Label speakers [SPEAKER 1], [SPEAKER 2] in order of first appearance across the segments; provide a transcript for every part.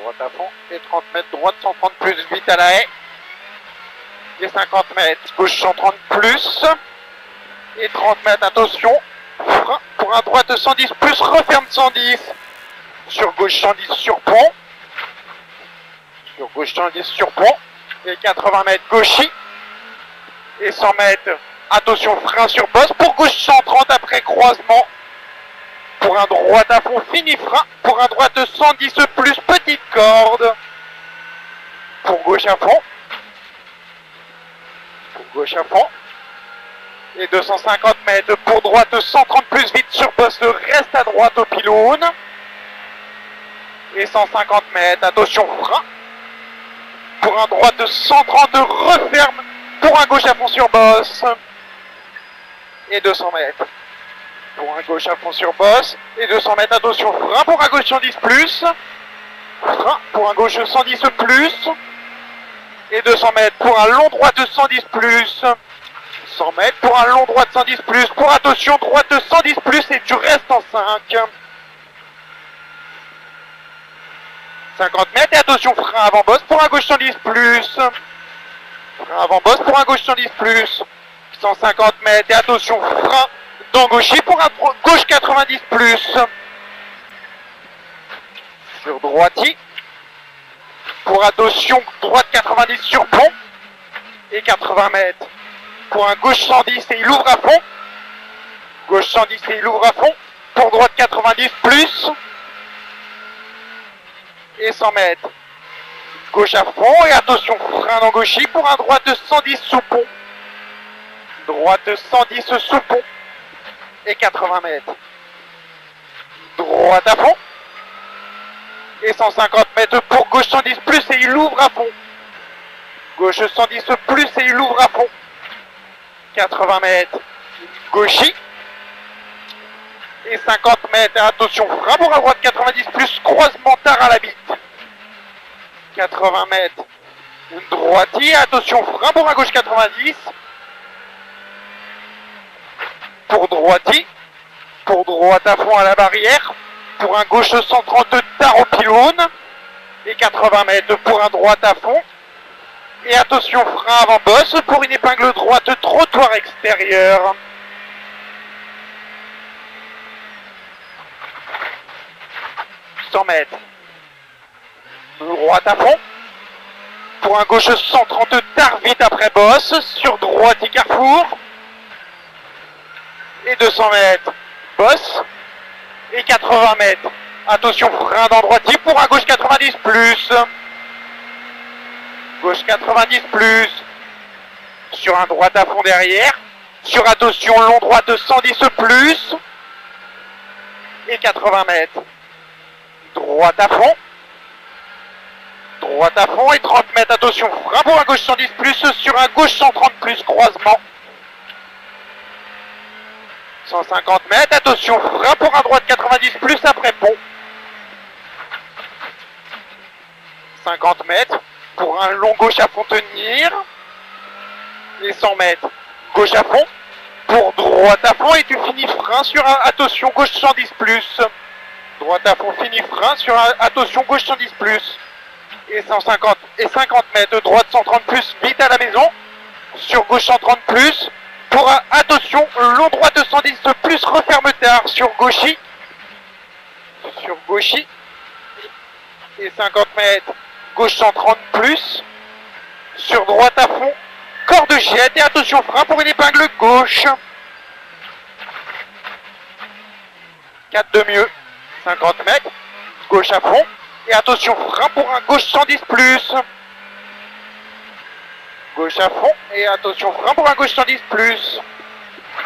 [SPEAKER 1] Droite à fond. Et 30 mètres, droite 130 plus, vite à la haie. Et 50 mètres, gauche 130 plus. Et 30 mètres, attention. Frein pour un droite 110 plus, referme 110. Sur gauche 110 sur pont. Sur gauche 110 sur pont. Et 80 mètres, gauchis. Et 100 mètres, attention, frein sur bosse. Pour gauche 130 après croisement. Pour un droite à fond, fini frein. Pour un droite 110 plus, petite corde. Pour gauche à fond. Pour gauche à fond. Et 250 mètres. Pour droite 130 plus, vite sur bosse. Reste à droite au pylône. Et 150 mètres. Attention, frein. Pour un droite 130, referme. Pour un gauche à fond sur bosse. Et 200 mètres. Pour un gauche à fond sur bosse. Et 200 mètres, attention, frein pour un gauche 110 plus. Frein pour un gauche 110 plus. Et 200 mètres pour un long droite 110 plus. 100 mètres pour un long droite 110 plus. Pour attention, droite 110 plus et tu restes en 5. 50 mètres et attention, frein avant bosse pour un gauche 110 plus. Frein avant bosse pour un gauche 110 plus. 150 mètres et attention, frein dans gauchis pour un gauche 90 plus. Sur droiti. Pour attention, droite 90 sur pont. Et 80 mètres. Pour un gauche 110 et il ouvre à fond. Gauche 110 et il ouvre à fond. Pour droite 90 plus. Et 100 mètres. Gauche à fond et attention, frein dans gauchis pour un droite 110 sous pont. Droite 110 sous pont. Et 80 mètres. Droite à fond. Et 150 mètres pour gauche 110 plus et il ouvre à fond. Gauche 110 plus et il ouvre à fond. 80 mètres. Gauchis. Et 50 mètres. Attention, frein pour un droite 90 plus, croisement tard à la bite. 80 mètres. Droitier. Attention, frein pour un gauche 90. Pour droitier. Pour droite à fond à la barrière. Pour un gauche 130 tard au pylône. Et 80 mètres pour un droite à fond. Et attention, frein avant bosse pour une épingle droite, trottoir extérieur. Mètres. Droite à fond. Pour un gauche 130 tard vite après bosse. Sur droite et carrefour. Et 200 mètres. Bosse. Et 80 mètres. Attention, frein dans droitier pour un gauche 90 plus. Gauche 90 plus. Sur un droite à fond derrière. Sur attention, long droite 110 plus. Et 80 mètres. Droite à fond. Droite à fond et 30 mètres. Attention, frein pour un gauche 110 plus sur un gauche 130 plus, croisement. 150 mètres. Attention, frein pour un droite 90 plus après pont. 50 mètres. Pour un long gauche à fond tenir. Et 100 mètres. Gauche à fond. Pour droite à fond et tu finis frein sur un, attention, gauche 110 plus. Droite à fond, fini frein sur un, attention, gauche 110 plus. Et 150 et 50 mètres, droite 130 plus, vite à la maison. Sur gauche 130 plus. Pour un, attention, long droite 110 plus, referme tard sur gauchis. Sur gauchis. Et 50 mètres, gauche 130 plus. Sur droite à fond, corde jette et attention, frein pour une épingle gauche. 4 de mieux. 50 mètres, gauche à fond, et attention, frein pour un gauche 110 plus. Gauche à fond, et attention, frein pour un gauche 110 plus.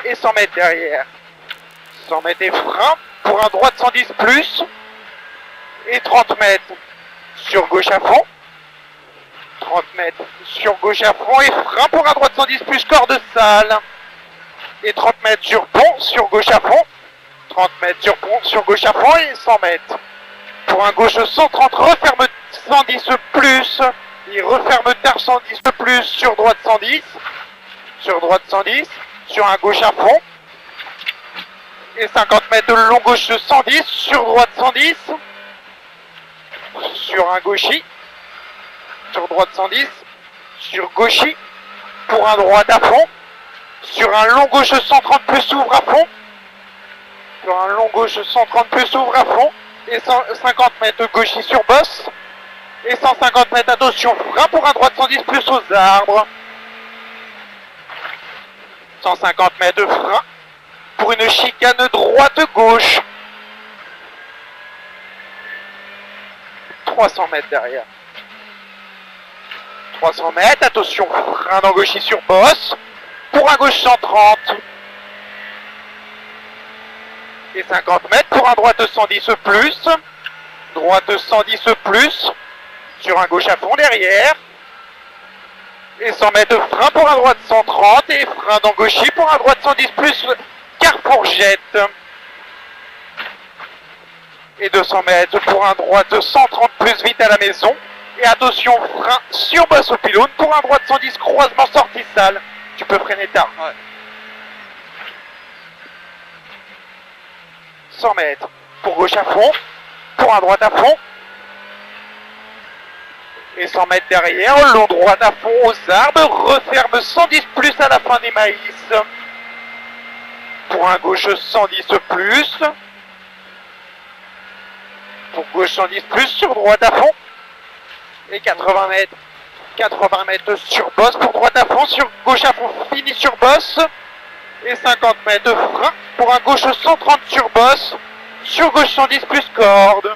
[SPEAKER 1] Et 100 mètres derrière. 100 mètres et frein pour un droite 110 plus. Et 30 mètres sur gauche à fond. 30 mètres sur gauche à fond, et frein pour un droite 110 plus, corde sale. Et 30 mètres sur pont, sur gauche à fond. 30 mètres sur pont, sur gauche à fond et 100 mètres. Pour un gauche 130, referme 110 plus. Il referme tard 110 plus sur droite 110. Sur droite 110. Sur un gauche à fond. Et 50 mètres long gauche 110. Sur droite 110. sur un gauchis, sur droite 110, sur gauchis, pour un droite à fond, sur un long gauche 130 plus ouvre à fond, sur un long gauche 130 plus ouvre à fond, et 50 mètres gauchis sur bosse, et 150 mètres attention frein pour un droite 110 plus aux arbres, 150 mètres de frein pour une chicane droite-gauche, 300 mètres derrière, 300 mètres, attention frein dans gauchis sur bosse, pour un gauche 130, et 50 mètres pour un droite 110 plus, droite 110 plus, sur un gauche à fond derrière, et 100 mètres de frein pour un droite 130, et frein dans gauchis pour un droite 110 plus, Carrefourgette, et 200 mètres pour un droite 130 plus vite à la maison, et attention frein sur bosse au pylône pour un droite 110 croisement sortie salle, tu peux freiner tard.
[SPEAKER 2] Ouais.
[SPEAKER 1] 100 mètres pour gauche à fond, pour un droite à fond, et 100 mètres derrière, long droite à fond aux arbres, referme 110 plus à la fin des maïs, pour un gauche 110 plus, pour gauche 110 plus sur droite à fond, et 80 mètres sur bosse pour droite à fond, sur gauche à fond fini sur bosse, et 50 mètres de frein pour un gauche 130 sur bosse, sur gauche 110 plus corde,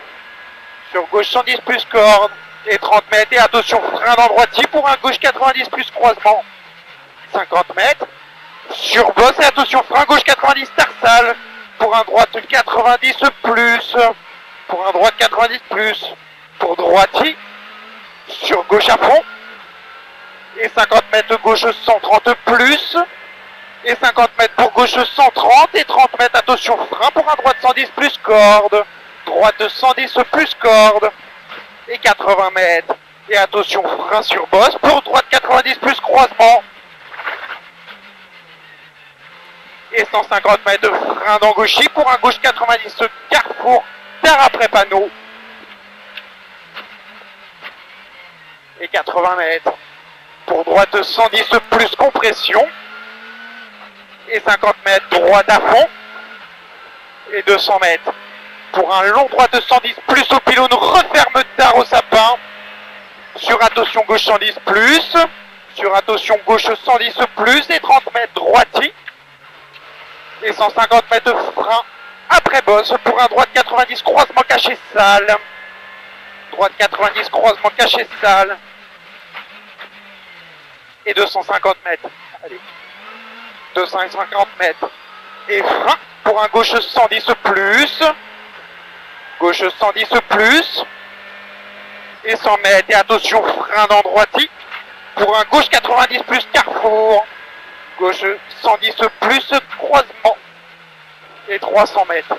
[SPEAKER 1] sur gauche 110 plus corde, et 30 mètres, et attention frein dans droitier pour un gauche 90 plus croisement, 50 mètres, sur bosse, et attention frein gauche 90 tarsale, pour un droite 90 plus, pour un droite 90 plus, pour droitier, sur gauche à fond, et 50 mètres gauche 130 plus, et 50 mètres pour gauche 130, et 30 mètres, attention frein pour un droite 110 plus corde, droite 110 plus corde, et 80 mètres, et attention frein sur bosse pour droite 90 plus croisement, et 150 mètres de frein dans gauchis pour un gauche 90 carrefour, terre après panneau, et 80 mètres pour droite 110 plus compression, et 50 mètres droite à fond, et 200 mètres pour un long droite 110 plus au pylône, referme tard au sapin, sur attention gauche 110 plus, sur attention gauche 110 plus, et 30 mètres droitier, et 150 mètres de frein après bosse pour un droite 90 croisement caché salle, droite 90 croisement caché salle, et 250 mètres, allez, 250 mètres, et frein pour un gauche 110 plus, gauche 110 plus, et 100 mètres, et attention frein dans droitier, pour un gauche 90 plus carrefour, gauche 110 plus croisement, et 300 mètres,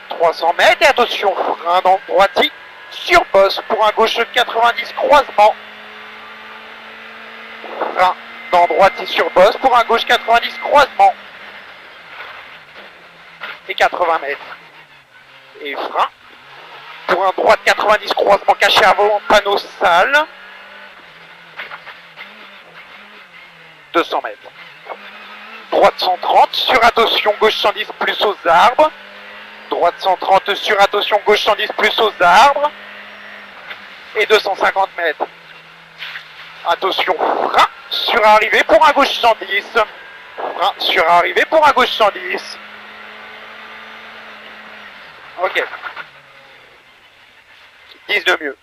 [SPEAKER 1] 300 mètres, et attention frein dans droitier, sur bosse pour un gauche 90 croisement, frein dans droitier sur bosse pour un gauche 90 croisement, et 80 mètres, et frein pour un droite 90 croisement caché avant panneau salle, 200 mètres, droite 130 sur attention gauche 110 plus aux arbres, droite 130 sur attention gauche 110 plus aux arbres, et 250 mètres, attention frein sur arrivée pour un gauche 110, frein sur arrivée pour un gauche 110, ok, 10 de mieux.